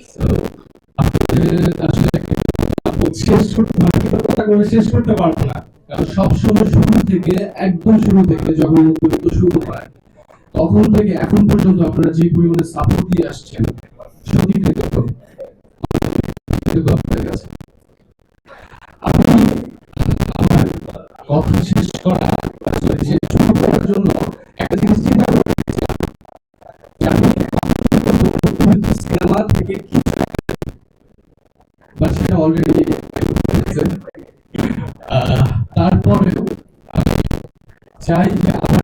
So, আপনাদের আসলে কথা করে শেষ করতে পারবো না, কারণ সবসময় শুরু থেকে, একদম শুরু থেকে যখন মুক্তিযুদ্ধ শুরু হয় তখন থেকে এখন পর্যন্ত আপনারা যে পরিমাণে সাপোর্ট দিয়ে আসছেন, সত্যি কৃতজ্ঞ আপনাদের কাছে। আমি আমার কথা শেষ করা, শেষ শুরু করার জন্য একটা জিনিস চিন্তা করেছিলাম যে আমি সিনেমা থেকে কিছু, বাট সেটা অলরেডি তারপরেও আমি চাই যে আমার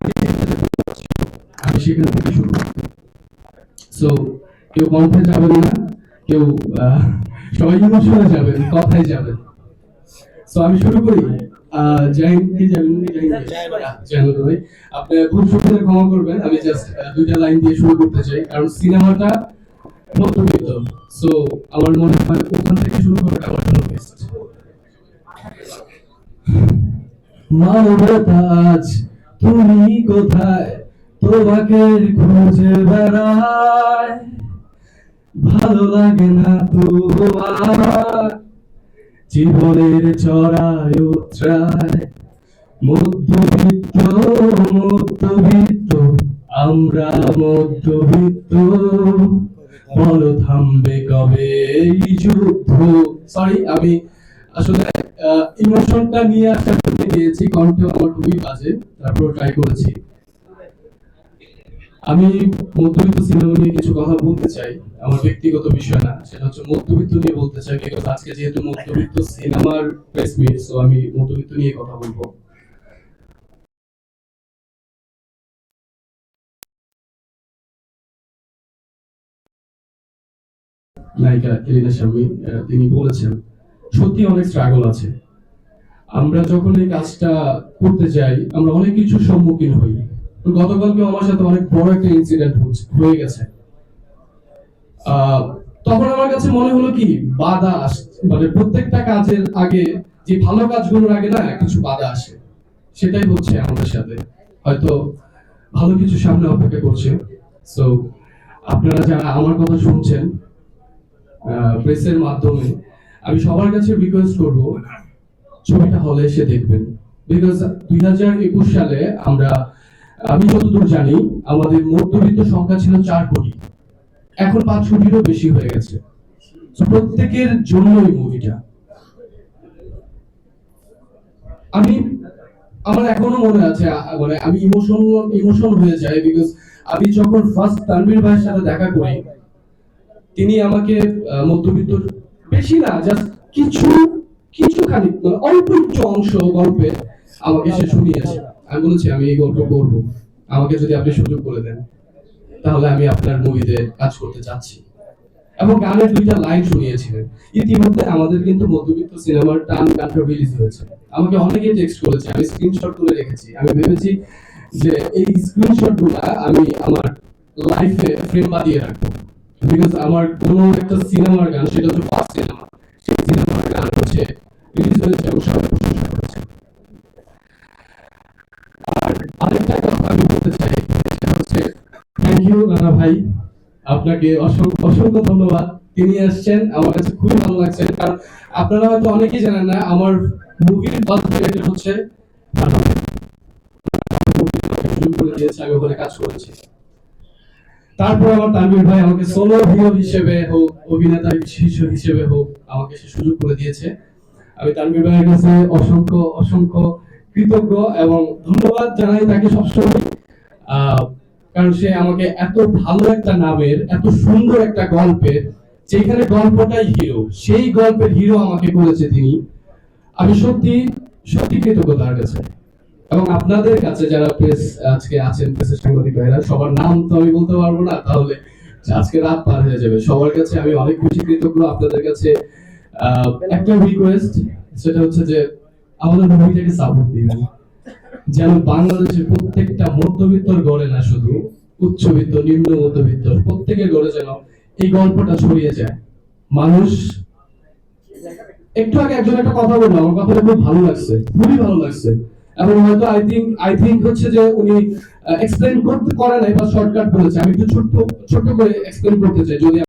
আমি সেখান থেকে শুরু করতে। সো কেউ কণ্ঠে যাবেন না, কেউ সবাই ইমোশনে যাবেন, কথায় যাবেন। সো আমি শুরু করি। আপনি ভুল শুনতে ক্ষমা করবেন, আমি জাস্ট দুইটা লাইন দিয়ে শুরু করতে চাই, কারণ সিনেমাটা মধ্যবিত্ত। সো আমার মনে হয় ওখান থেকে শুরু করাটা আমার জন্য বেস্ট। মানবতা আজ তুমি কোথায়, তোমাকে খুঁজে বেড়ায়, ভালো লাগে না তোমার জীবনের চড়ায় উতরায়। মধ্যবিত্ত মধ্যবিত্ত আমরা মধ্যবিত্ত, বলো থামবে কবে এই যুদ্ধ। সরি, আমি আসলে ইমোশনটা নিয়ে আসার জন্য গিয়েছি, কণ্ঠ আমার খুবই বাজে, তারপর ট্রাই করেছি। আমি মধ্যবিত্ত সিনেমা নিয়ে কিছু কথা বলতে চাই, আমার ব্যক্তিগত বিষয় না, সেটা হচ্ছে মধ্যবিত্ত নিয়ে বলতে চাই, বিকজ আজকে যেহেতু মধ্যবিত্ত সিনেমার প্রেস মিট, সো আমি মধ্যবিত্ত নিয়ে কথা বলবো। নায়িকা এলিনা শামী তিনি বলেছেন সত্যি অনেক স্ট্রাগল আছে। আমরা যখন এই কাজটা করতে যাই আমরা অনেক কিছুর সম্মুখীন হই। গতকালকে আমার সাথে অনেক বড় একটা ইনসিডেন্ট হয়ে গেছে। তখন আমার কাছে মনে হলো কি বাধা মানে প্রত্যেকটা কাজের আগে যে ভালো কাজগুলোর আগে না কিছু বাধা আসে, সেটাই হচ্ছে আমাদের সাথে। হয়তো ভালো কিছু সামনে অপেক্ষা করছে। সো আপনারা যারা আমার কথা শুনছেন প্রেসের মাধ্যমে, আমি সবার কাছে রিকোয়েস্ট করব ছবিটা হলে এসে দেখবেন। বিকজ 2021 সালে আমি যতদূর জানি আমাদের মধ্যবিত্ত সংখ্যা ছিল 4 কোটি, এখন 5 কোটিরও বেশি হয়ে গেছে। প্রত্যেকের জন্যই মুভিটা। আমার এখনো মনে আছে, মানে আমি ইমোশন হয়ে যাই, বিকজ আমি যখন ফার্স্ট তানভীর ভাইয়ের সাথে দেখা করি, তিনি আমাকে মধ্যবিত্ত, বেশি না, জাস্ট কিছু কিছুখানি, মানে অল্প একটু অংশ গল্পে আমাকে সে শুনিয়েছে। আমি বলেছি আমি এই গল্প করবো, আমাকে যদি আপনি সুযোগ করে দেন তাহলে আমি আপনার মুভিতে কাজ করতে চাচ্ছি, এবং গানের 2টা লাইন শুনিয়েছিলেন। ইতিমধ্যে আমাদের কিন্তু মধ্যবিত্ত সিনেমার টান গানটা রিলিজ হয়েছে। আমাকে অনেকে টেক্সট করেছে, আমি স্ক্রিনশট তুলে রেখেছি। আমি ভেবেছি যে এই স্ক্রিনশট গুলা আমি আমার লাইফে ফ্রেম বানিয়ে রাখবো, বিকজ আমার কোন একটা সিনেমার গান, সেটা হচ্ছে ফার্স্ট সিনেমা, সেই সিনেমার গান হচ্ছে রিলিজ হয়েছে এবং সবাই প্রশংসা করেছে। আর আরেকটা কথা আমি বলতে চাই, সেটা হচ্ছে থ্যাংক ইউ রানা ভাই, আপনাকে অসংখ্য অসংখ্য ধন্যবাদ। তিনি আসছেন, আমার কাছে খুবই ভালো লাগছে, কারণ আপনারা হয়তো অনেকেই জানেন না আমার মুভির ফার্স্ট ডিরেক্টর হচ্ছে রানা ভাই। শুরু করে দিয়েছে, আমি ওখানে কাজ করেছি। তারপর আমার তানভীর ভাই আমাকে সোলো হিরো হিসেবে হোক, অভিনেতা হিসেবে হোক, আমাকে সে সুযোগ করে দিয়েছে। আমি তানভীর ভাইয়ের কাছে অসংখ্য অসংখ্য কৃতজ্ঞ এবং ধন্যবাদ জানাই তাকে সবসময়। কারণ সে আমাকে এত ভালো একটা নামের, এত সুন্দর একটা গল্পের, যেখানে গল্পটাই হিরো, সেই গল্পের হিরো আমাকে করেছে তিনি। আমি সত্যি সত্যি কৃতজ্ঞ তার কাছে। এবং আপনাদের কাছে যারা প্রেস আজকে আছেন, প্রেসের সাংবাদিক ভাইরা, সবার নাম তো আমি বলতে পারবো না, তাহলে আজকে রাত পার হয়ে যাবে। সবার কাছে আমি অনেক বেশি কৃতজ্ঞ। আপনাদের কাছে একটা রিকোয়েস্ট, সেটা হচ্ছে যে আমাদের মুভিটাকে সাপোর্ট দিবেন, যেন বাংলাদেশের প্রত্যেকটা মধ্যবিত্তর গড়ে না, শুধু উচ্চবিত্ত নিম্ন মধ্যবিত্ত প্রত্যেকের গড়ে যেন এই গল্পটা ছড়িয়ে যায়। মানুষ, একটু আগে একজন একটা কথা বললো, আমার কথাটা খুব ভালো লাগছে, খুবই ভালো লাগছে। এবং হয়তো আই থিঙ্ক হচ্ছে যে উনি এক্সপ্লেইন করতে করে নাই বা শর্টকাট বলেছে। আমি একটু ছোট্ট ছোট্ট করে এক্সপ্লেইন করতে চাই, যদি